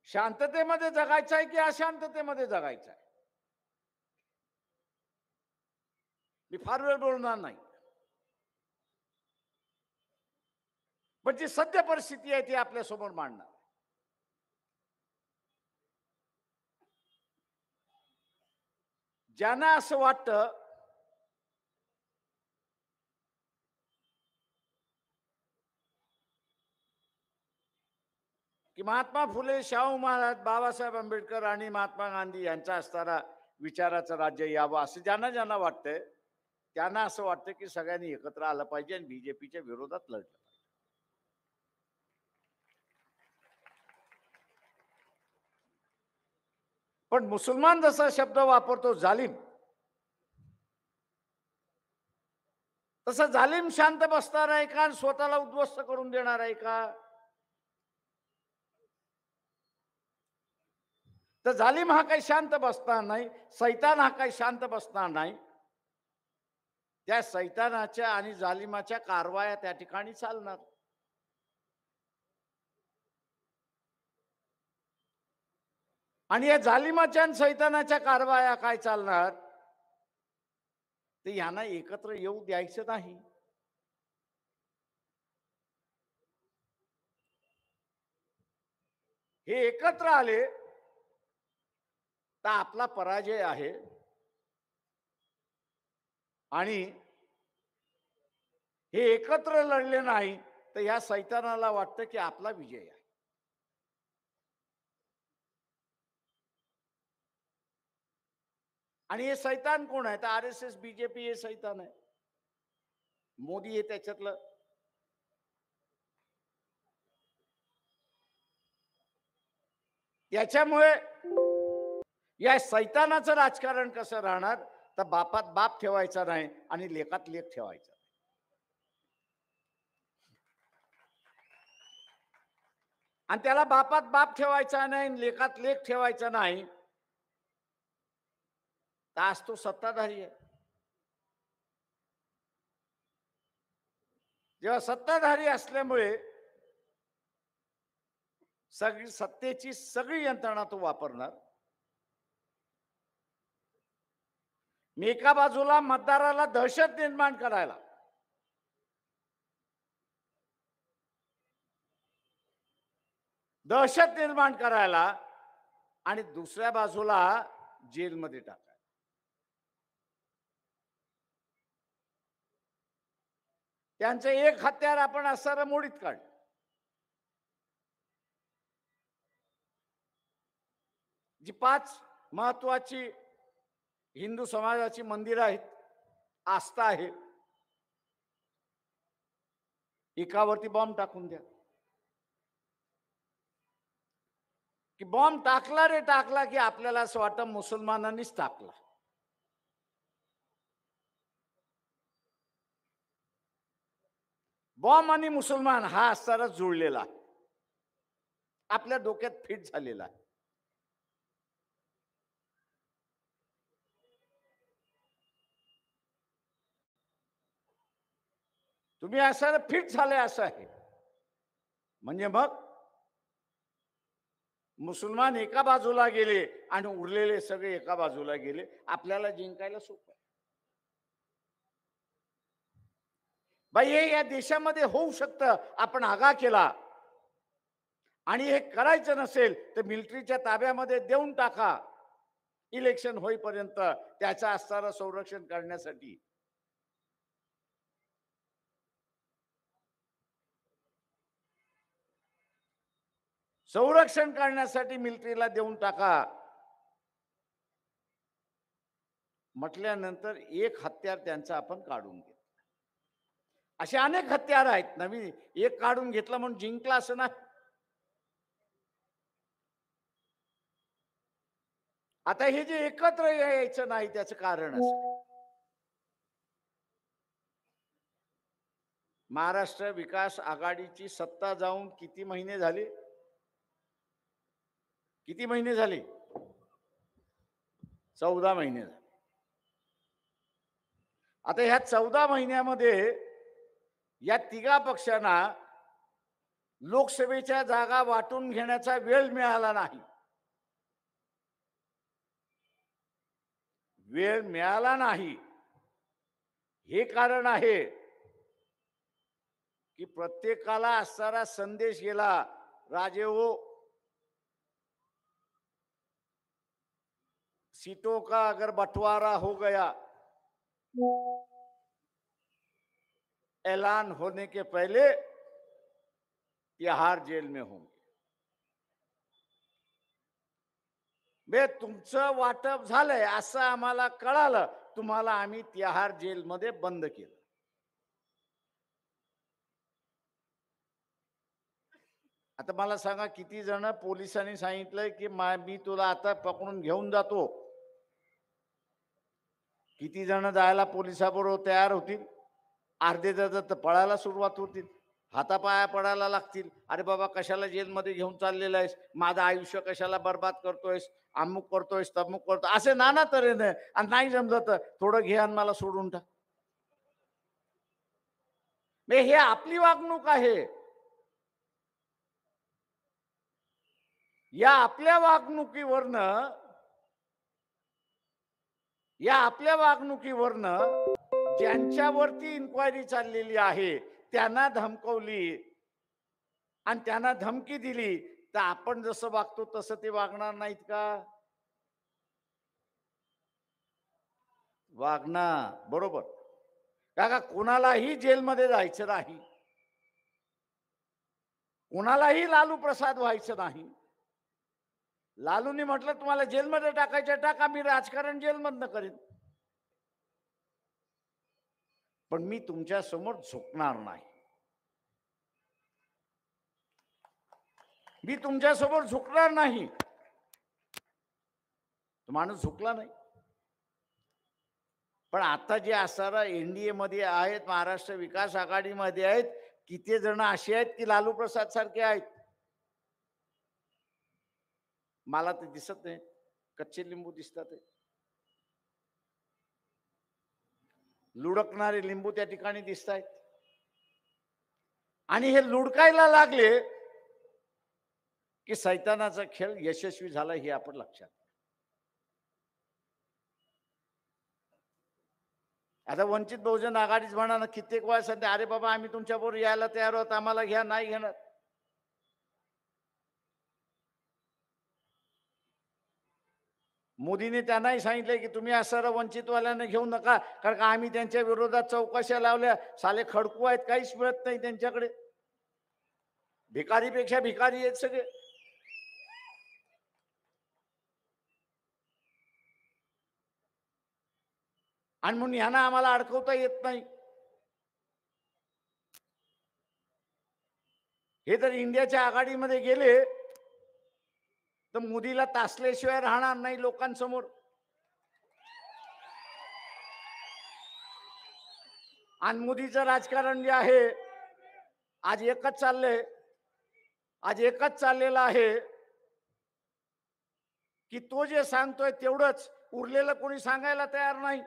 शांततेमध्ये जगायचं आहे की अशांततेमध्ये जगायचं आहे? मी फार वेळ बोलणार नाही, पण जी सत्य परिस्थिती आहे ती आपल्या समोर मांडणार. ज्यांना असं वाटतं की महात्मा फुले, शाहू महाराज, बाबासाहेब आंबेडकर आणि महात्मा गांधी यांचा असणारा विचाराचं राज्य यावं असं ज्यांना ज्यांना वाटतंय, त्यांना असं वाटतं की सगळ्यांनी एकत्र आलं पाहिजे आणि बीजेपीच्या विरोधात लढलं पाहिजे. पण मुसलमान जसा शब्द वापरतो जालिम, तसं जालिम शांत बसणार आहे का स्वतःला उद्ध्वस्त करून देणार आहे का? तर जालिम हा काही शांत बसणार नाही, सैतान हा काही शांत बसणार नाही. त्या सैतानाच्या आणि जालिमाच्या कारवाया त्या ठिकाणी चालणार. आणि या जालिमाच्या आणि सैतानाच्या कारवाया काय चालणार, ते यांना एकत्र येऊ द्यायचं नाही. हे एकत्र आले तर आपला पराजय आहे आणि हे एकत्र लढले नाही तर या सैतानाला वाटतं की आपला विजय आहे. आणि हे सैतान कोण आहे? तर RSS, बीजेपी हे सैतान आहे. मोदी हे त्याच्यातलं. त्याच्यामुळे या सैतानाचं राजकारण कसं राहणार, तर बापात बाप ठेवायचा नाही आणि लेखात लेख ठेवायचा. आणि त्याला बापात बाप ठेवायचा नाही, लेखात लेख ठेवायचा नाही, तर आज तो सत्ताधारी आहे. जेव्हा सत्ताधारी असल्यामुळे सगळी सत्तेची सगळी यंत्रणा तो वापरणार. मी एका बाजूला मतदाराला दहशत निर्माण करायला, आणि दुसऱ्या बाजूला जेलमध्ये टाकायला. त्यांचं एक हत्यार आपण असणारं मोडीत काढलं. जी 5 महत्वाची हिंदू समाजाची मंदिरं आहेत, आस्था आहे, एकावरती बॉम्ब टाकून द्या. की बॉम्ब टाकला रे टाकला की आपल्याला असं वाटतं मुसलमानांनीच टाकला. बॉम्ब आणि मुसलमान हा असणारा जुळलेला आपल्या डोक्यात फिट झालेला आहे. तुम्ही असं फिट झाले असं आहे. म्हणजे मग मुसलमान एका बाजूला गेले आणि उरलेले सगळे एका बाजूला गेले. आपल्याला जिंकायला सोपं आहे. बाई हे या देशामध्ये होऊ शकतं. आपण आगा केला आणि हे करायचं नसेल तर मिलिटरीच्या ताब्यामध्ये देऊन टाका इलेक्शन होईपर्यंत, त्याचं असणारं संरक्षण करण्यासाठी. संरक्षण करण्यासाठी मिलिटरीला देऊन टाका म्हटल्यानंतर एक हत्यार त्यांचं आपण काढून घेतलं. असे अनेक हत्यार आहेत. नवीन एक काढून घेतलं म्हणून जिंकला असं नाही. आता हे जे एकत्र यायचं नाही त्याचं कारण असं, महाराष्ट्र विकास आघाडीची सत्ता जाऊन किती महिने झाले? किती महिने झाले? 14 महिने झाले. आता ह्या 14 महिन्यामध्ये या तिघा पक्षांना लोकसभेच्या जागा वाटून घेण्याचा वेळ मिळाला नाही. वेळ मिळाला नाही हे कारण आहे की प्रत्येकाला असणारा संदेश गेला, राजे हो, सीटों का अगर बंटवारा हो गया, ऐलान होने के पहले तिहाड़ जेल में होंगे. बे तुमचं वाटप झालंय असं आम्हाला कळालं, तुम्हाला आम्ही तिहाड़ जेलमध्ये बंद केलं. आता मला सांगा, किती जण पोलिसांनी सांगितलंय की मी तुला आता पकडून घेऊन जातो. किती जण जायला पोलिसाबरोबर तयार होतील? अर्धे जण तर पळायला सुरुवात होतील, हातापाया पडायला लागतील. अरे बाबा, कशाला जेलमध्ये घेऊन चाललेला आहेस, माझं आयुष्य कशाला बर्बाद करतोयस, अमुक करतोयस, तमुक करतो, असे नाना तऱ्हेने. आणि नाही जमलं तर थोडं घे आणि मला सोडून टाक. हे आपली वागणूक आहे. या आपल्या वागणुकीवरनं ज्यांच्यावरती इन्क्वायरी चाललेली आहे त्यांना धमकवली आणि त्यांना धमकी दिली, तर आपण जसं वागतो तसं ते वागणार नाहीत का? वागणार, बरोबर. का कोणालाही जेलमध्ये जायचं नाही, कोणालाही लालू प्रसाद व्हायचं नाही. लालूनी म्हटलं तुम्हाला जेलमध्ये टाकायचं टाका, मी राजकारण जेलमधनं करेन, पण मी तुमच्या समोर झुकणार नाही. मी तुमच्यासमोर झुकणार नाही. तो माणूस झुकला नाही. पण आता जे असणारा एनडीए मध्ये आहेत, महाराष्ट्र विकास आघाडीमध्ये आहेत, किती जण असे आहेत की लालू प्रसाद सारखे आहेत? मला ते दिसत नाही, कच्चे लिंबू दिसतात. लुडकणारे लिंबू त्या ठिकाणी दिसत आहेत. आणि हे लुडकायला लागले की सैतानाचा खेळ यशस्वी झाला हे आपण लक्षात. आता वंचित बहुजन आघाडीच म्हणा ना, कित्येक वेळा सध्या, अरे बाबा आम्ही तुमच्याबरोबर यायला तयार आहोत, आम्हाला घ्या, नाही घेणार. मोदीने त्यांनाही सांगितलंय की तुम्ही असं वंचितवाल्यांना घेऊ नका, कारण का आम्ही त्यांच्या विरोधात चौकशा लावल्या, साले खडकू आहेत, काहीच मिळत नाही त्यांच्याकडे, भिकारीपेक्षा भिकारी आहेत सगळे. आणि म्हणून यांना आम्हाला अडकवता येत नाही. हे जर इंडियाच्या आघाडीमध्ये गेले तर मोदीला तासल्याशिवाय राहणार नाही लोकांसमोर. आणि मोदीचं राजकारण जे आहे आज एकच चाललेलं आहे की तो जे सांगतोय तेवढंच, उरलेलं कोणी सांगायला तयार नाही.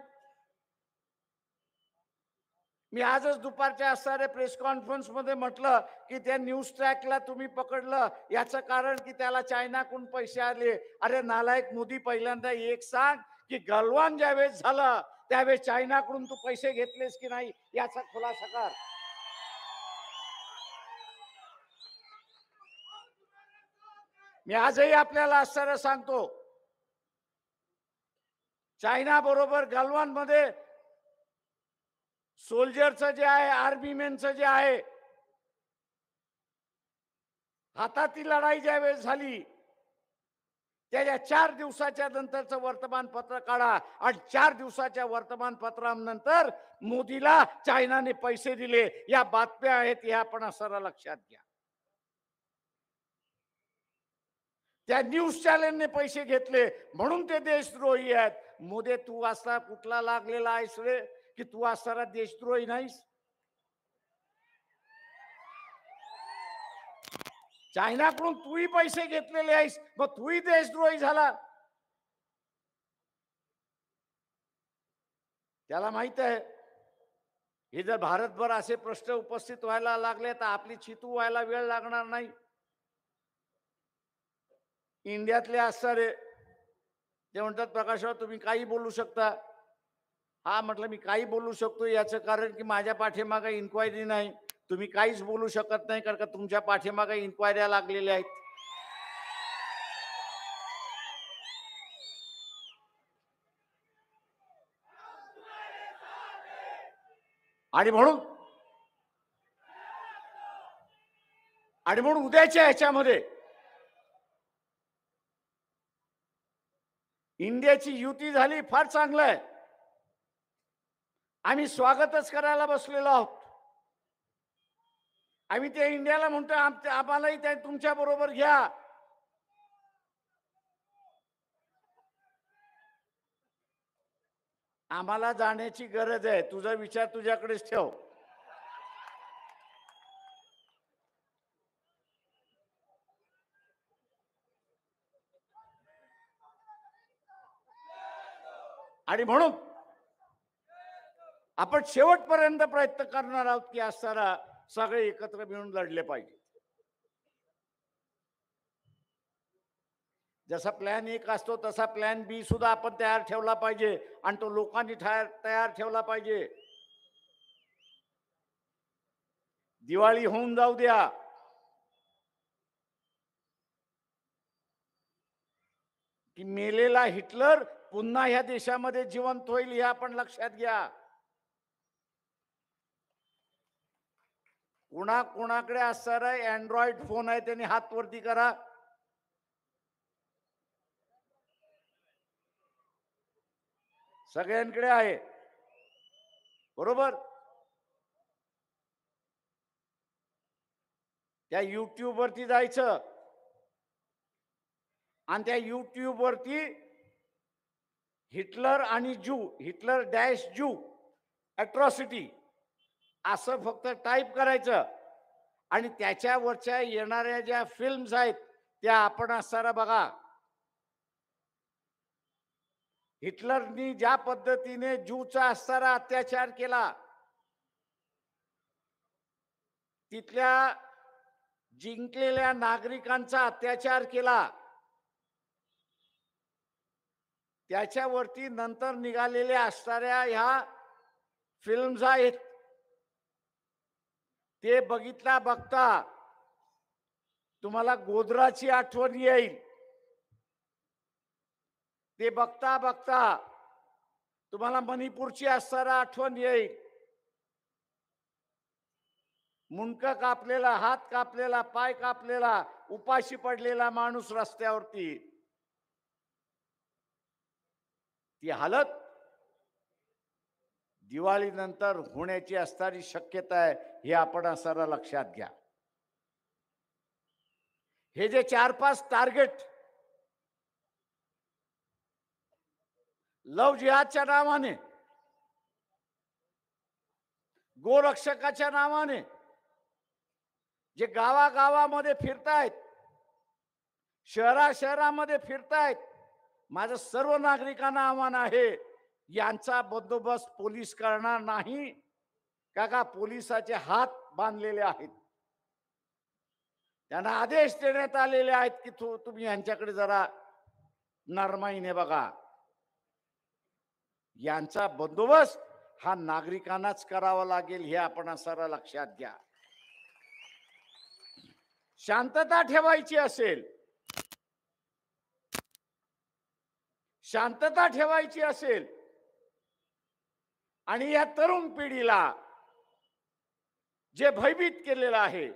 मी आजच दुपारच्या असणाऱ्या प्रेस कॉन्फरन्स मध्ये म्हटलं की त्या न्यूज ट्रॅकला तुम्ही पकडलं, याचं कारण की त्याला चायनाकडून पैसे आले. अरे नालायक मोदी, पहिल्यांदा एक सांग की गलवान ज्यावेळेस झाला त्यावेळेस चायनाकडून तू पैसे घेतलेस की नाही याचा खुलासा कर. मी आजही आपल्याला असणारं सांगतो, चायना बरोबर गलवान मध्ये सोल्जरचं जे आहे, आर्मी मेनचं जे आहे, हातातील लढाई ज्यावेळेस झाली त्याच्या 4 दिवसाच्या नंतरचं वर्तमानपत्र काढा आणि 4 दिवसाच्या वर्तमानपत्रानंतर मोदीला चायनाने पैसे दिले. या बातम्या आहेत, हे आपण असं लक्षात घ्या. त्या न्यूज चॅनलने पैसे घेतले म्हणून ते देशद्रोही आहेत. मोदी, तू असा कुठला लागलेला आहेस रे की तू असणारा देशद्रोही नाहीस? चायनाकडून तूही पैसे घेतलेले आहेस, मग तूही देशद्रोही झाला. त्याला माहित आहे हे जर भारतभर असे प्रश्न उपस्थित व्हायला लागले तर आपली चितू व्हायला वेळ लागणार नाही. इंडियातले असणारे ते म्हणतात, प्रकाशराव तुम्ही काही बोलू शकता. हा म्हटलं मी काही बोलू शकतो याचं कारण की माझ्या पाठीमागे इन्क्वायरी नाही. तुम्ही काहीच बोलू शकत नाही कारण का तुमच्या पाठीमागे इन्क्वायऱ्या लागलेल्या आहेत. आणि म्हणून उद्याच्या ह्याच्यामध्ये इंडियाची युती झाली, फार चांगलं आहे. आम्ही स्वागतच करायला बसलेलो आहोत. आम्ही त्या इंडियाला म्हणतो आम्हालाही त्या तुमच्या बरोबर घ्या. आम्हाला जाण्याची गरज आहे. तुझा विचार तुझ्याकडेच ठेव. आणि म्हणून आपण शेवटपर्यंत प्रयत्न करणार आहोत की असताना सगळे एकत्र मिळून लढले पाहिजे. जसा प्लॅन एक असतो तसा प्लॅन बी सुद्धा आपण तयार ठेवला पाहिजे आणि तो लोकांनी तयार ठेवला पाहिजे. दिवाळी होऊन जाऊ द्या, की मेलेला हिटलर पुन्हा ह्या देशामध्ये जिवंत होईल हे आपण लक्षात घ्या. कोणाकडे असणारा अँड्रॉइड फोन आहे त्यांनी हात वरती करा. सगळ्यांकडे आहे, बरोबर. त्या युट्यूब वरती जायचं आणि त्या युट्यूब वरती हिटलर आणि जू, हिटलर डॅश जू अट्रॉसिटी असं फक्त टाईप करायचं आणि त्याच्यावरच्या येणाऱ्या ज्या फिल्म्स आहेत त्या आपण असणारा बघा. हिटलरनी ज्या पद्धतीने जूचा असणारा अत्याचार केला, तिथल्या जिंकलेल्या नागरिकांचा अत्याचार केला, त्याच्यावरती नंतर निघालेल्या असणाऱ्या ह्या फिल्म्स आहेत. ते बघता तुम्हाला गोधराची आठवण येईल. ते बघता तुम्हाला मणिपूरची असणारा आठवण येईल. मुंडकं कापलेला, हात कापलेला, पाय कापलेला, उपाशी पडलेला माणूस रस्त्यावरती, ती हालत दिवाळीनंतर होण्याची असणारी शक्यता आहे हे आपण असणारा लक्षात घ्या. हे जे 4-5 टार्गेट लव जिहादच्या नावाने, गोरक्षकाच्या नावाने जे गावागावामध्ये फिरतायत, शहरामध्ये फिरतायत, माझं सर्व नागरिकांना आव्हान आहे, यांचा बंदोबस्त पोलीस करणार नाही. का पोलिसाचे हात बांधलेले आहेत. त्यांना आदेश देण्यात आलेले आहेत की तुम्ही यांच्याकडे जरा नरमाईने बघा. यांचा बंदोबस्त हा नागरिकांनाच करावा लागेल हे आपण असं लक्षात घ्या. शांतता ठेवायची असेल, शांतता ठेवायची असेल आणि या तरुण पिढीला जे भयभीत केलेलं आहे,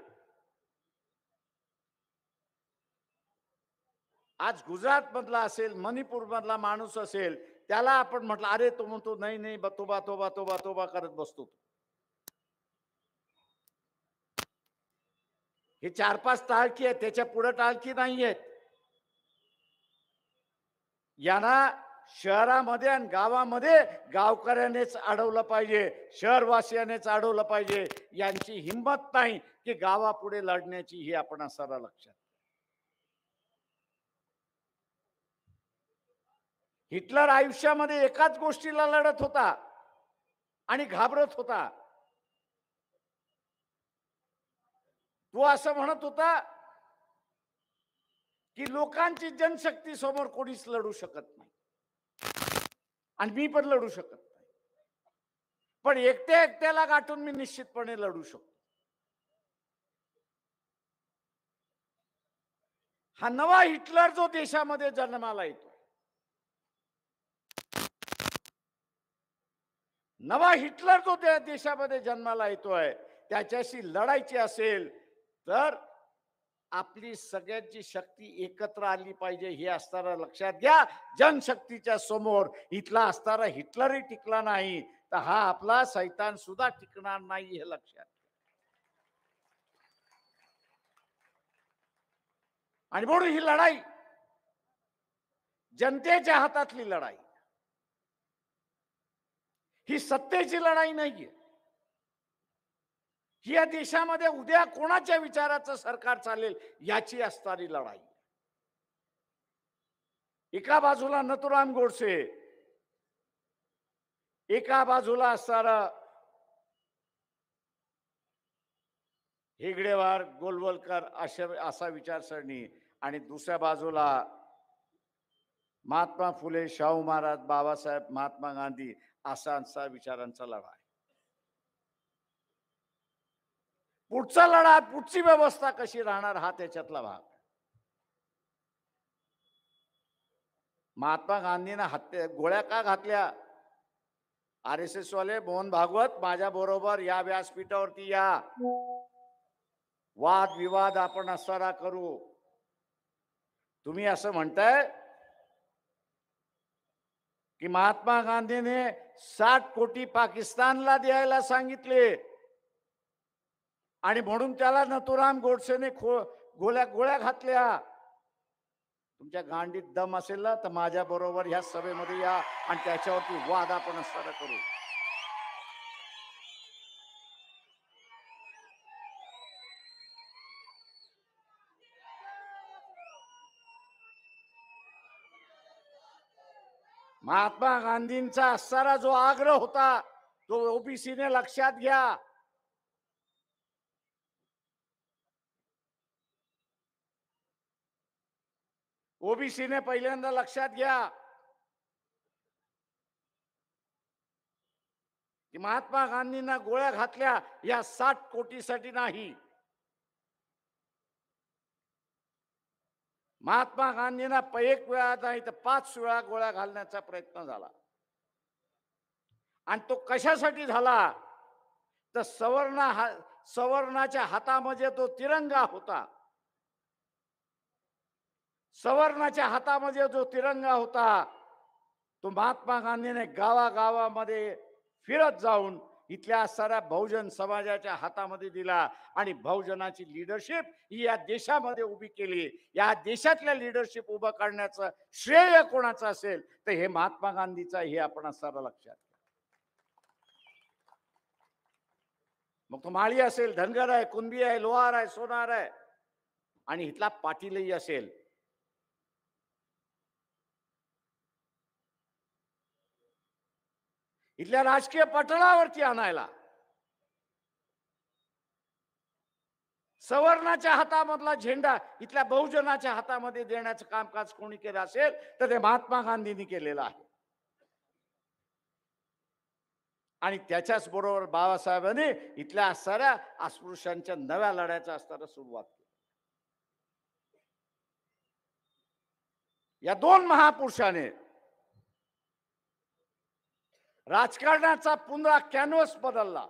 आज गुजरात मधला असेल, मणिपूर मधला माणूस असेल, त्याला आपण म्हटलं अरे तो म्हणतो नाही नाही तोबा तोबा तोबा तोबा करत बसतो. हे 4-5 टाळकी आहेत, त्याच्या पुढे टाळकी नाहीयेत. यांना शहरामध्ये आणि गावामध्ये गावकऱ्यानेच अडवलं पाहिजे, शहरवासियानेच अडवलं पाहिजे. यांची हिंमत नाही की गावापुढे लढण्याची ही आपण असं लक्षात. हिटलर आयुष्यामध्ये एकाच गोष्टीला लढत होता आणि घाबरत होता, तो असं म्हणत होता की लोकांची जनशक्ती समोर कोणीच लढू शकत नाही आणि मी पण लढू शकत नाही, पण एकट्या एकट्याला गाठून मी निश्चितपणे लढू शकतो. हा नवा हिटलर जो देशामध्ये जन्माला येतो, नवा हिटलर जो देशामध्ये जन्माला येतोय, त्याच्याशी लढायची असेल तर आपली सगळ्यांची शक्ती एकत्र आली पाहिजे, हे असताना लक्षात घ्या. जनशक्तीच्या समोर इथला असताना हिटलरही टिकला नाही, तर हा आपला सैतान सुद्धा टिकणार नाही, हे लक्षात. आणि म्हणून ही लढाई जनतेच्या हातातली लढाई, ही सत्तेची लढाई नाहीये. ही या देशामध्ये उद्या कोणाच्या विचाराचं सरकार चालेल याची असणारी लढाई. एका बाजूला नथुराम गोडसे, एका बाजूला असणारा हेगडेवार, गोलवलकर असा विचारसरणी, आणि दुसऱ्या बाजूला महात्मा फुले, शाहू महाराज, बाबासाहेब, महात्मा गांधी असा विचारांचा लढा आहे. पुढचा लढा, पुढची व्यवस्था कशी राहणार हा त्याच्यातला भाग. महात्मा गांधींना गोळ्या का घातल्या? RSS वाले मोहन भागवत माझ्या बरोबर या व्यासपीठावरती या, वाद विवाद आपण असताना करू. तुम्ही असं म्हणताय की महात्मा गांधीने 60 कोटी पाकिस्तानला द्यायला सांगितले आणि म्हणून त्याला नथुराम गोडसेने गोळ्या घातल्या. तुमच्या गांडीत दम असेल ना तर माझ्या बरोबर ह्या सभेमध्ये या आणि त्याच्यावरती वाद आपण असताना करू. महात्मा गांधींचा असणारा जो आग्रह होता तो ओबीसीने लक्षात घ्या. ओबीसीने पहिल्यांदा लक्षात घ्या की महात्मा गांधींना गोळ्या घातल्या या 60 कोटीसाठी नाही. महात्मा गांधींना एक वेळा नाही तर 5 वेळा गोळ्या घालण्याचा प्रयत्न झाला. आणि तो कशासाठी झाला तर सवर्णाच्या हातामध्ये तो तिरंगा होता. सवर्णाच्या हातामध्ये जो तिरंगा होता तो महात्मा गांधीने गावागावामध्ये फिरत जाऊन इथल्या साऱ्या बहुजन समाजाच्या हातामध्ये दिला आणि बहुजनाची लीडरशिप ही या देशामध्ये उभी केली. या देशातल्या लीडरशिप उभं करण्याचं श्रेय कोणाचं असेल तर हे महात्मा गांधीचं, हे आपण सारं लक्षात. मग तो माळी असेल, धनगर आहे, कुणबी आहे, लोहार आहे, सोनार आहे आणि इथला पाटीलही असेल. इथल्या राजकीय पटलावरती आणायला सवर्णाच्या हातामधला झेंडा इथल्या बहुजनाच्या हातामध्ये देण्याचं कामकाज कोणी केलं असेल तर ते महात्मा गांधींनी केलेलं आहे. आणि त्याच्याच बरोबर बाबासाहेबांनी इथल्या साऱ्या अस्पृश्यांच्या नव्या लढ्याचा असताना सुरुवात केली. या दोन महापुरुषाने राजकारणाचा पुन्हा कॅनव्हास बदलला.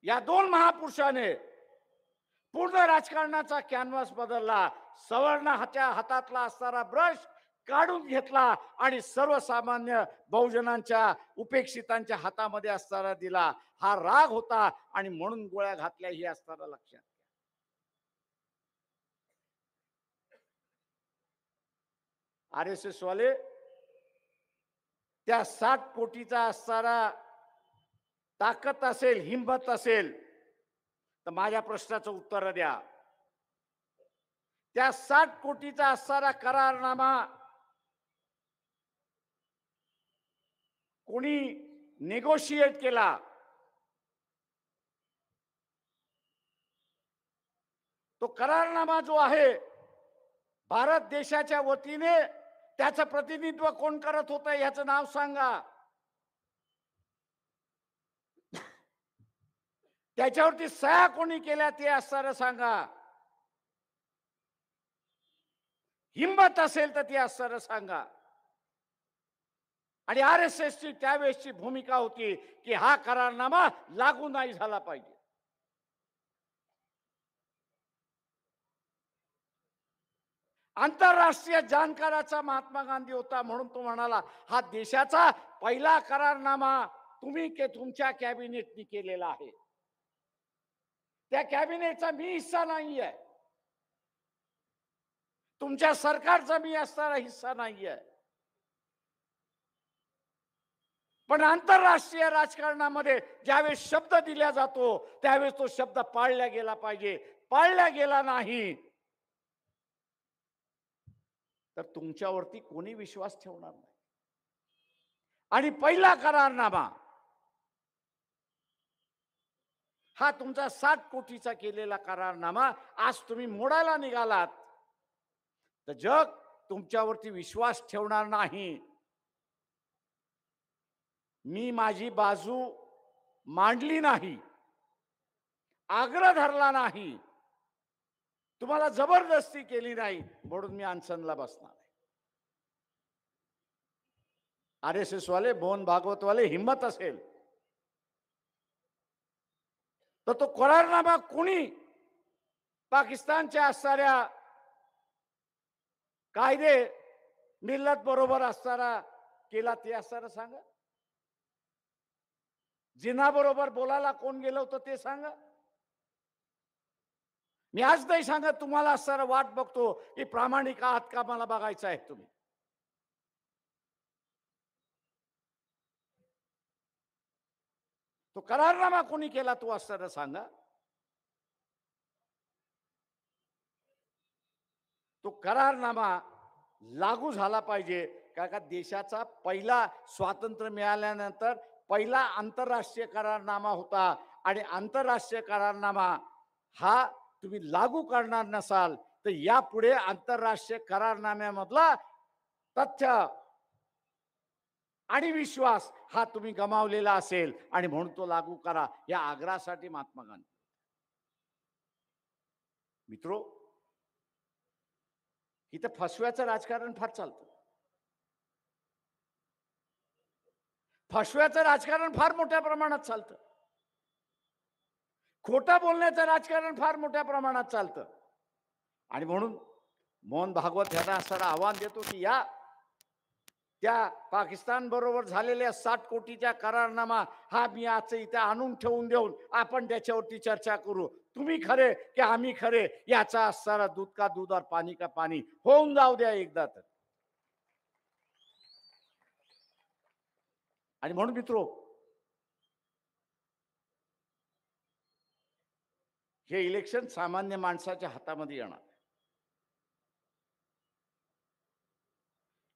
या दोन महापुरुषाने पूर्ण राजकारणाचा कॅनव्हास बदलला. सवर्णाच्या हातातला असणारा ब्रश काढून घेतला आणि सर्वसामान्य बहुजनांच्या उपेक्षितांच्या हातामध्ये असणारा दिला. हा राग होता आणि म्हणून गोळ्या घातल्या ही असणारा लक्षात. RSS वाले त्या 60 कोटीचा असणारा ताकद असेल, हिंमत असेल तर माझ्या प्रश्नाचं उत्तर द्या. त्या 60 कोटीचा असणारा करारनामा कोणी नेगोशिएट केला? तो करारनामा जो आहे भारत देशाच्या वतीने त्याचं प्रतिनिधित्व कोण करत होतं याचं नाव सांगा. त्याच्यावरती सह्या कोणी केल्या ते असणारं सांगा. हिंमत असेल तर ते असणारं सांगा. आणि RSS ची त्यावेळेसची भूमिका होती की हा करारनामा लागू नाही झाला पाहिजे. आंतरराष्ट्रीय जाणकाराचा महात्मा गांधी होता म्हणून तो म्हणाला हा देशाचा पहिला करारनामा तुम्ही तुमच्या कॅबिनेटने केलेला आहे. त्या कॅबिनेटचा मी हिस्सा नाहीये. तुमच्या सरकारचा मी असणारा हिस्सा नाहीये. पण आंतरराष्ट्रीय राजकारणामध्ये ज्यावेळेस शब्द दिला जातो त्यावेळेस तो शब्द पाळला गेला पाहिजे. पाळला गेला नाही तर तुमच्यावरती कोणी विश्वास ठेवणार नाही. आणि पहिला करारनामा हा तुमचा 60 कोटीचा केलेला करारनामा आज तुम्ही मोडायला निघालात तर जग तुमच्यावरती विश्वास ठेवणार नाही. मी माझी बाजू मांडली नाही, आग्रह धरला नाही, तुम्हाला जबरदस्ती केली नाही म्हणून मी अनशनला बसणार आहे. RSS वाले मोहन भागवत वाले हिम्मत असेल तर तो करारनामा कोणी पाकिस्तानच्या असणाऱ्या कायदे मिल्लत बरोबर असणारा केला ते असणारा सांगा. जिना बरोबर बोलायला कोण गेलं होतं ते सांगा. मी आज नाही सांगत तुम्हाला असणारा वाट बघतो की प्रामाणिक आहात का मला बघायचं आहे. तुम्ही तो करारनामा कोणी केला तो असणारा सांगा. तो करारनामा लागू झाला पाहिजे. का देशाचा पहिला स्वातंत्र्य मिळाल्यानंतर पहिला आंतरराष्ट्रीय करारनामा होता आणि आंतरराष्ट्रीय करारनामा हा तुम्ही लागू करणार नसाल तर यापुढे आंतरराष्ट्रीय करारनाम्यामधला तथ्य आणि विश्वास हा तुम्ही गमावलेला असेल आणि म्हणून तो लागू करा या आग्रहासाठी महात्मा गांधी. मित्रो, इथं फसव्याचं राजकारण फार चालतं. फसव्याचं राजकारण फार मोठ्या प्रमाणात चालतं. खोटा बोलण्याचं राजकारण फार मोठ्या प्रमाणात चालतं. आणि म्हणून मोहन भागवत यांना असं आव्हान देतो की या त्या पाकिस्तान बरोबर झालेल्या 60 कोटीच्या करारनामा हा मी आज इथे आणून ठेवून देऊन आपण त्याच्यावरती चर्चा करू. तुम्ही खरे की आम्ही खरे याचा असणारा दूध का दूध और पाणी का पाणी होऊन जाऊ द्या एकदा तर. आणि म्हणून मित्रो, हे इलेक्शन सामान्य माणसाच्या हातामध्ये येणार.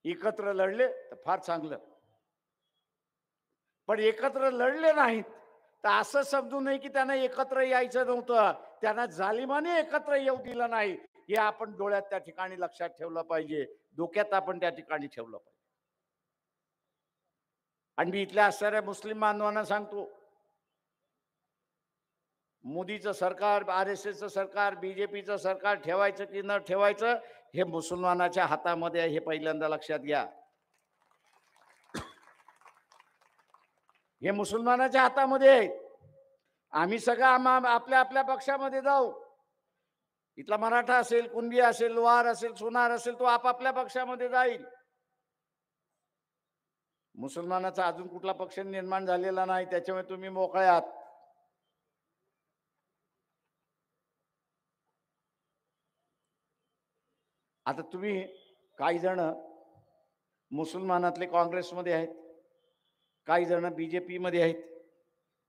एकत्र लढले तर फार चांगलं, पण एकत्र लढले नाहीत तर असं समजू नये की त्यांना एकत्र यायचं नव्हतं. त्यांना जालिमाने एकत्र येऊ दिलं नाही हे आपण डोळ्यात त्या ठिकाणी लक्षात ठेवलं पाहिजे, डोक्यात आपण त्या ठिकाणी ठेवलं पाहिजे. आणि मी इथल्या असणाऱ्या मुस्लिम बांधवांना सांगतो, मोदीचं सरकार, RSSचं सरकार, BJPचं सरकार ठेवायचं की न ठेवायचं हे मुसलमानाच्या हातामध्ये आहे, हे पहिल्यांदा लक्षात घ्या. हे मुसलमानाच्या हातामध्ये आहे. आम्ही सगळं आपल्या आपल्या पक्षामध्ये जाऊ. इथला मराठा असेल, कुणबी असेल, लोहार असेल, सोनार असेल, तो आपापल्या पक्षामध्ये जाईल. मुसलमानाचा अजून कुठला पक्ष निर्माण झालेला नाही, त्याच्यामुळे तुम्ही मोकळे आहात. आता तुम्ही काही जण मुसलमानातले काँग्रेसमध्ये आहेत, काही जण BJP मध्ये आहेत,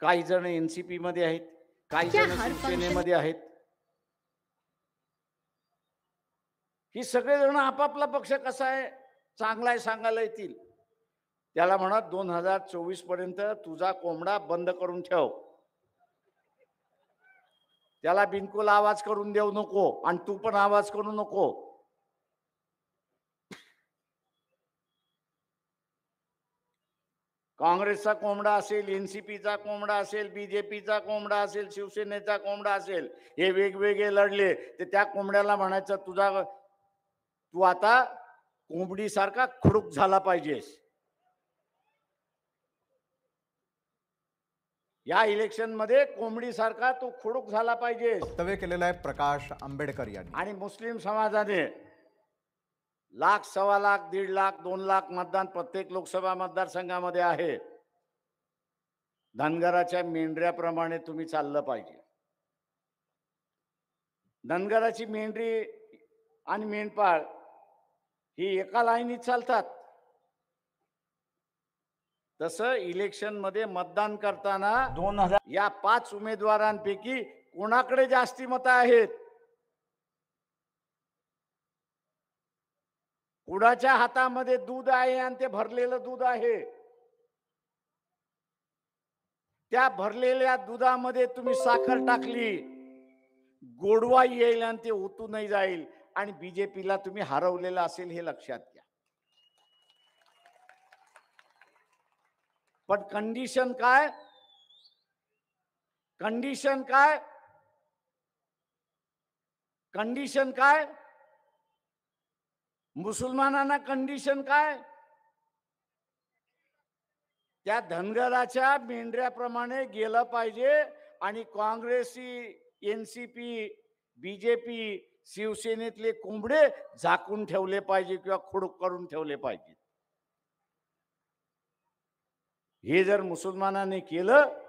काही जण NCP मध्ये आहेत, काही जण शिवसेनेमध्ये आहेत. ही सगळे जण आपापला पक्ष कसा आहे चांगला आहे सांगायला येतील. त्याला म्हणा 2024 पर्यंत तुझा कोंबडा बंद करून ठेव. त्याला बिनकुल आवाज करून देऊ नको आणि तू पण आवाज करू नको. काँग्रेसचा कोंबडा असेल, एनसीपीचा कोंबडा असेल, बीजेपीचा कोंबडा असेल, शिवसेनेचा कोंबडा असेल, हे वेगवेगळे लढले तर त्या कोंबड्याला म्हणायचं तू आता कोंबडीसारखा खुडूक झाला पाहिजेस. या इलेक्शन मध्ये कोंबडीसारखा तू खुडूक झाला पाहिजे. वक्तव्य केलेलं आहे प्रकाश आंबेडकर यांनी. आणि मुस्लिम समाजाने लाख, सव्वा लाख, 1.5 लाख, 2 लाख मतदान प्रत्येक लोकसभा मतदारसंघामध्ये आहे. धनगराच्या मेंढऱ्याप्रमाणे तुम्ही चाललं पाहिजे. धनगराची मेंढरी आणि मेंढपाळ ही एका लाईनीत चालतात. तसं इलेक्शन मध्ये मतदान करताना 2000 या 5 उमेदवारांपैकी कोणाकडे जास्ती मतं आहेत, कुणाच्या हातामध्ये दूध आहे आणि ते भरलेलं दूध आहे, त्या भरलेल्या दुधामध्ये तुम्ही साखर टाकली, गोडवा येईल आणि ते ओतू नाही जाईल आणि बीजेपीला तुम्ही हरवलेलं असेल हे लक्षात घ्या. पण कंडिशन काय? कंडिशन काय? कंडिशन काय? मुसलमानांना कंडिशन काय? त्या धनगराच्या मेंढऱ्याप्रमाणे गेलं पाहिजे आणि काँग्रेसी, एनसीपी, बीजेपी, शिवसेनेतले कोंबडे झाकून ठेवले पाहिजे किंवा खुडूक करून ठेवले पाहिजे. हे जर मुसलमानाने केलं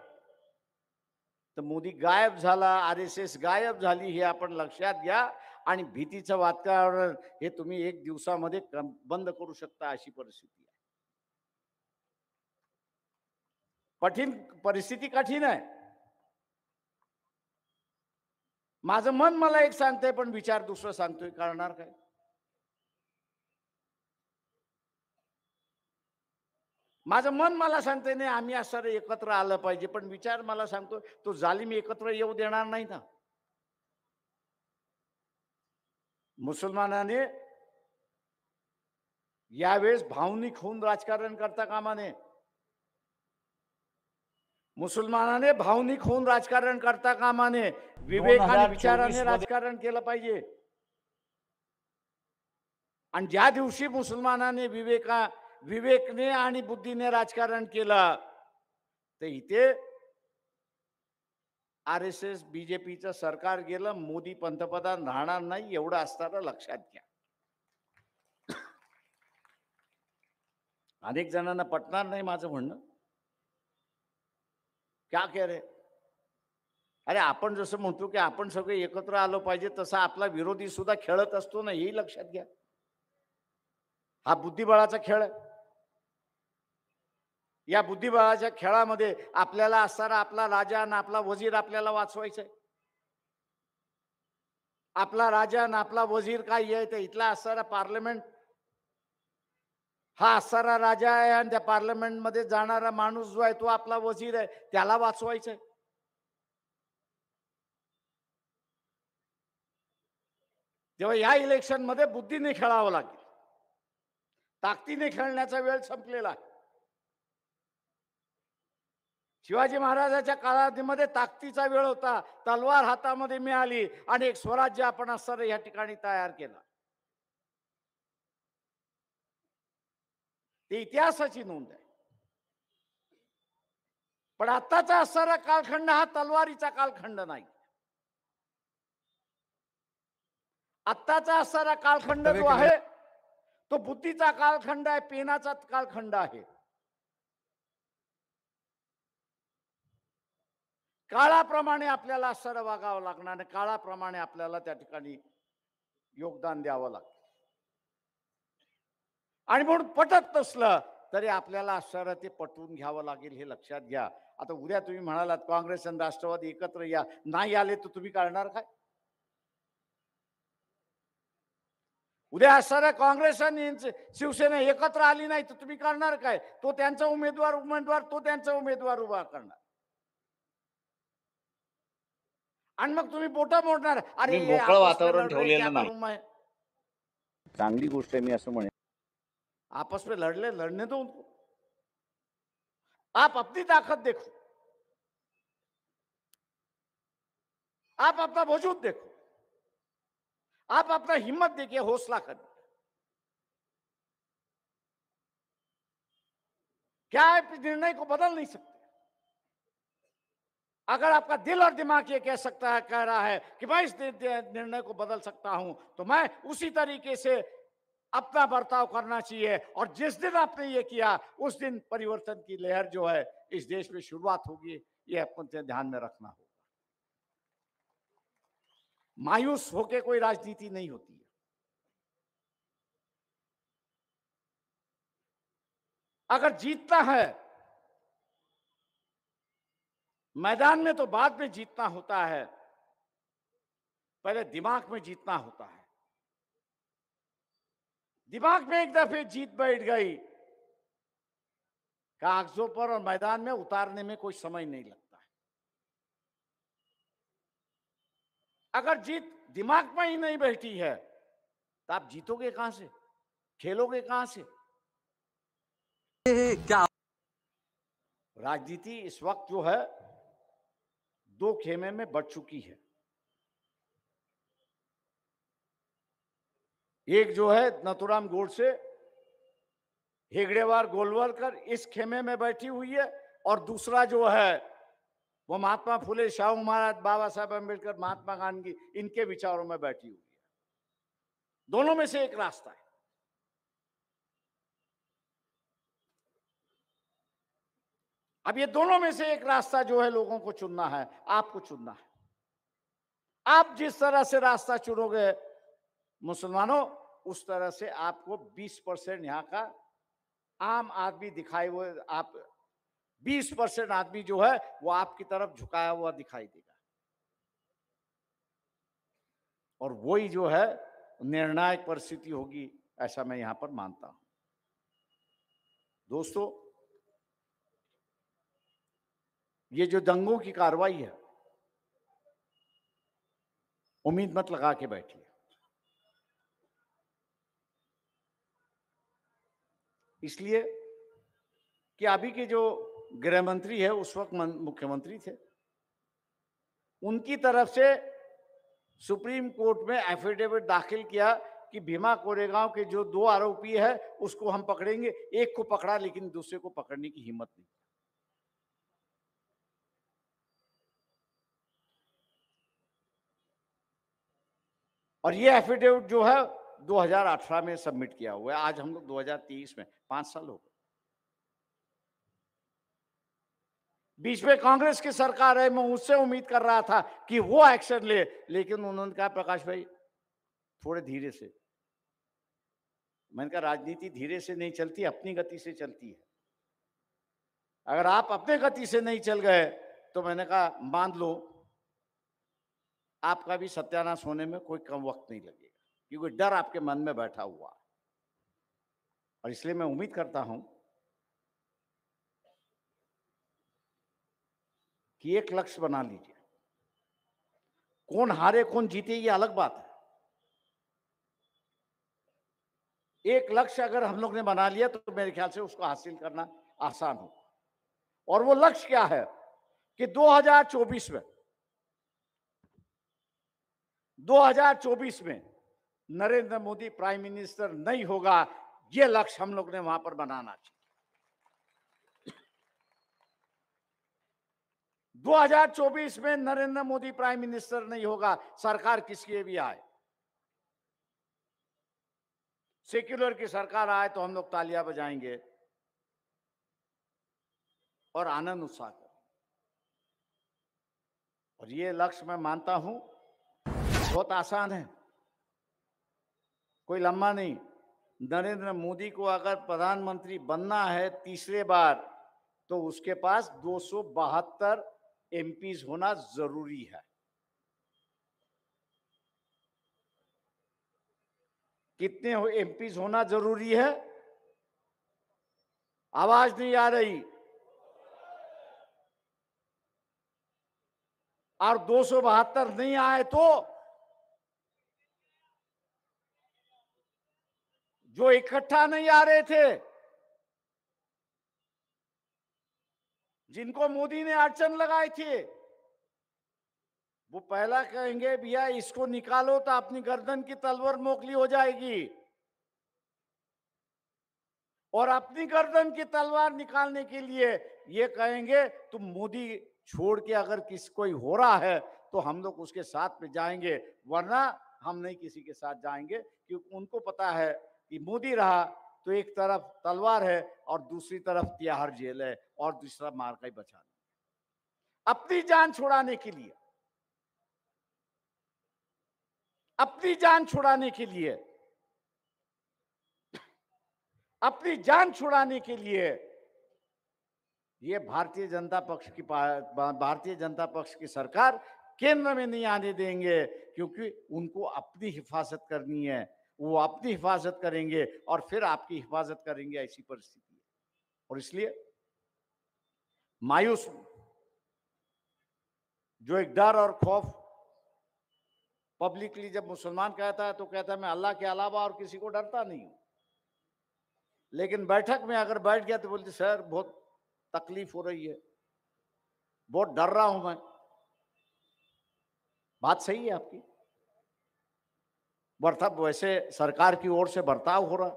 तर मोदी गायब झाला, आरएसएस गायब झाली हे आपण लक्षात घ्या. आणि भीतीचं वातावरण हे तुम्ही 1 दिवसामध्ये बंद करू शकता अशी परिस्थिती आहे. परिस्थिती कठीण आहे. माझं मन मला एक सांगतंय पण विचार दुसरं सांगतोय. करणार काय? माझं मन मला सांगतंय नाही आम्ही असं एकत्र आलं पाहिजे, पण विचार मला सांगतो तो जालिम एकत्र येऊ देणार नाही ना. मुसलमानाने यावेळेस भावनिक होऊन राजकारण करता कामा नये. मुसलमानाने भावनिक होऊन राजकारण करता कामा नये. विवेक आणि विचाराने राजकारण केलं पाहिजे. आणि ज्या दिवशी मुसलमानाने विवेकने आणि बुद्धीने राजकारण केलं तर इथे आरएसएस, बीजेपीचं सरकार गेलं, मोदी पंतप्रधान राहणार नाही एवढं असताना लक्षात घ्या. अनेक जणांना पटणार नाही माझं म्हणणं. क्या कह रहे? अरे आपण जसं म्हणतो की आपण सगळे एकत्र आलो पाहिजे तसा आपला विरोधी सुद्धा खेळत असतो ना, हेही लक्षात घ्या. हा बुद्धिबळाचा खेळ आहे. या बुद्धिबळाच्या खेळामध्ये आपल्याला असणारा आपला राजा आणि आपला वजीर आपल्याला वाचवायचा आहे. आपला राजा आणि आपला वजीर काय आहे? तर इथला असणारा पार्लमेंट हा असणारा राजा आहे आणि त्या पार्लमेंटमध्ये जाणारा माणूस जो आहे तो आपला वजीर आहे, त्याला वाचवायचा आहे. तेव्हा या इलेक्शन मध्ये बुद्धीने खेळावं लागेल. ताकदीने खेळण्याचा वेळ संपलेला आहे. शिवाजी महाराजांच्या काळामध्ये ताकदीचा वेळ होता. तलवार हातामध्ये मिळाली आणि एक स्वराज्य आपण असं या ठिकाणी तयार केला. ते इतिहासाची नोंद आहे. पण आताचा असणारा कालखंड हा तलवारीचा कालखंड नाही. आत्ताचा असणारा कालखंड जो आहे तो बुद्धीचा कालखंड आहे, पेनाचा कालखंड आहे. काळाप्रमाणे आपल्याला असं वागावं लागणार आणि काळाप्रमाणे आपल्याला त्या ठिकाणी योगदान द्यावं लागतं. आणि म्हणून पटत नसलं तरी आपल्याला असं ते पटवून घ्यावं लागेल हे लक्षात घ्या. आता उद्या तुम्ही म्हणालात काँग्रेस आणि राष्ट्रवादी एकत्र या, नाही आले तर तुम्ही करणार काय? उद्या असणाऱ्या काँग्रेस आणि शिवसेना एकत्र आली नाही तर तुम्ही करणार काय? तो त्यांचा उमेदवार तो त्यांचा उमेदवार उभा करणार. आणि मग तुम्ही बोटा मोडणार, अरे मी ये मोकळं आपस में वातावरण लड़ रहे, क्या ठेवलेलं नाही. करूं मैं? चांगली गोष्ट आहे, मी असं म्हणेन. आपस में लड़ने दो उनको. आप अपनी ताकत देखो, आप अपना वजूद देखो, आप अपना हिम्मत देखिए, हौसला करिए. क्या आप इस निर्णय को बदल नहीं सकते? अगर आपका दिल और दिमाग ये कह रहा है कि मैं इस निर्णय को बदल सकता हूं, तो मैं उसी तरीके से अपना बर्ताव करना चाहिए. और जिस दिन आपने ये किया, उस दिन परिवर्तन की लहर जो है इस देश में शुरुआत होगी. ये आपको ध्यान में रखना होगा. मायूस होकर कोई राजनीति नहीं होती है. अगर जीतना है मैदान में, तो बाद में जीतना होता है, पहले दिमाग में जीतना होता है. दिमाग में एक दफे जीत बैठ गई, कागजों पर और मैदान में उतारने में कोई समय नहीं लगता है. अगर जीत दिमाग में ही नहीं बैठी है, तो आप जीतोगे कहां से, खेलोगे कहां से? क्या राजनीति इस वक्त जो है दो खेमे में बढ़ चुकी है. एक जो है नथुराम गोडसे, हेगड़ेवार गोलवलकर इस खेमे में बैठी हुई है, और दूसरा जो है वो महात्मा फुले, शाहू महाराज, बाबा साहब अम्बेडकर, महात्मा गांधी, इनके विचारों में बैठी हुई है. दोनों में से एक रास्ता है. अब ये दोनों में से एक रास्ता जो है लोगों को चुनना है, आपको चुनना है. आप जिस तरह से रास्ता चुनोगे मुसलमानों, उस तरह से आपको 20% यहां का आम आदमी दिखाई हुए, आप 20% आदमी जो है वो आपकी तरफ झुकाया हुआ दिखाई देगा. और वही जो है निर्णायक परिस्थिति होगी, ऐसा मैं यहां पर मानता हूं. दोस्तों, ये जो दंगों की कार्रवाई है, उम्मीद मत लगा के बैठिए. इसलिए कि अभी के जो गृह मंत्री है, उस वक्त मुख्यमंत्री थे, उनकी तरफ से सुप्रीम कोर्ट में एफिडेविट दाखिल किया कि भीमा कोरेगांव के जो 2 आरोपी है उसको हम पकड़ेंगे. एक को पकड़ा, लेकिन दूसरे को पकड़ने की हिम्मत नहीं. और ये एफिडेविट जो है 2018 में सबमिट किया हुआ है. आज हम लोग 2023 में, 5 साल हो गए. बीच में कांग्रेस की सरकार है, मैं उससे उम्मीद कर रहा था कि वो एक्शन ले, लेकिन उन्होंने कहा प्रकाश भाई थोड़े धीरे से. मैंने कहा राजनीति धीरे से नहीं चलती, अपनी गति से चलती है. अगर आप अपने गति से नहीं चल गए, तो मैंने कहा मान लो आपका भी सत्यानाश होने में कोई कम वक्त नहीं लगेगा, क्योंकि डर आपके मन में बैठा हुआ. और इसलिए मैं उम्मीद करता हूं कि एक लक्ष्य बना लीजिए. कौन हारे कौन जीते ये अलग बात है. एक लक्ष्य अगर हम लोग ने बना लिया, तो मेरे ख्याल से उसको हासिल करना आसान हो. और वो लक्ष्य क्या है कि 2024 में नरेंद्र मोदी प्राइम मिनिस्टर नहीं होगा. ये लक्ष्य हम लोग ने वहां पर बनाना चाहिए. 2024 में नरेंद्र मोदी प्राइम मिनिस्टर नहीं होगा, सरकार किसकी भी आए, सेक्युलर की सरकार आए तो हम लोग तालियां बजाएंगे और आनंद उत्साह करेंगे. और ये लक्ष्य मैं मानता हूं बहुत आसान है, कोई लंबा नहीं. नरेंद्र मोदी को अगर प्रधानमंत्री बनना है तीसरे बार, तो उसके पास 272 एमपीज होना जरूरी है. कितने एमपीज होना जरूरी है? आवाज नहीं आ रही. और 272 नहीं आए तो जो इकट्ठा नहीं आ रहे थे, जिनको मोदी ने अड़चन लगाई थी, वो पहला कहेंगे भैया इसको निकालो तो अपनी गर्दन की तलवार मोकली हो जाएगी, और अपनी गर्दन की तलवार निकालने के लिए ये कहेंगे तुम मोदी छोड़ के अगर किसी कोई हो रहा है तो हम लोग उसके साथ में जाएंगे, वरना हम नहीं किसी के साथ जाएंगे, क्योंकि उनको पता है कि मोदी रहा तो एक तरफ तलवार है और दूसरी तरफ तिहाड़ जेल है और दूसरा मार का ही बचाना, अपनी जान छुड़ाने के लिए, अपनी जान छुड़ाने के लिए, अपनी जान छुड़ाने के लिए ये भारतीय जनता पक्ष की सरकार केंद्र में नहीं आने देंगे, क्योंकि उनको अपनी हिफाजत करनी है, वो अपनी हिफाजत करेंगे और फिर आपकी हिफाजत करेंगे, ऐसी परिस्थिति है। और इसलिए मायूस जो एक डर और खौफ पब्लिकली जब मुसलमान कहता है तो कहता है मैं अल्लाह के अलावा और किसी को डरता नहीं हूं, लेकिन बैठक में अगर बैठ गया तो बोलते सर बहुत तकलीफ हो रही है, बहुत डर रहा हूं मैं। बात सही है आपकी, बर्ताव वैसे सरकार की ओर से बर्ताव हो रहा,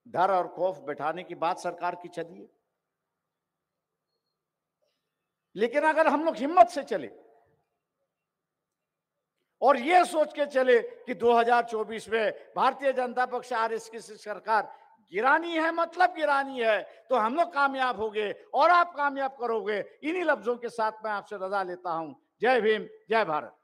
डर और खौफ बैठाने की बात सरकार की चली है, लेकिन अगर हम लोग हिम्मत से चले और ये सोच के चले कि 2024 में भारतीय जनता पक्ष आरएसएस की सरकार गिरानी है, मतलब गिरानी है, तो हम लोग कामयाब होंगे और आप कामयाब करोगे। इन्हीं लफ्जों के साथ मैं आपसे रजा लेता हूं। जय भीम, जय भारत।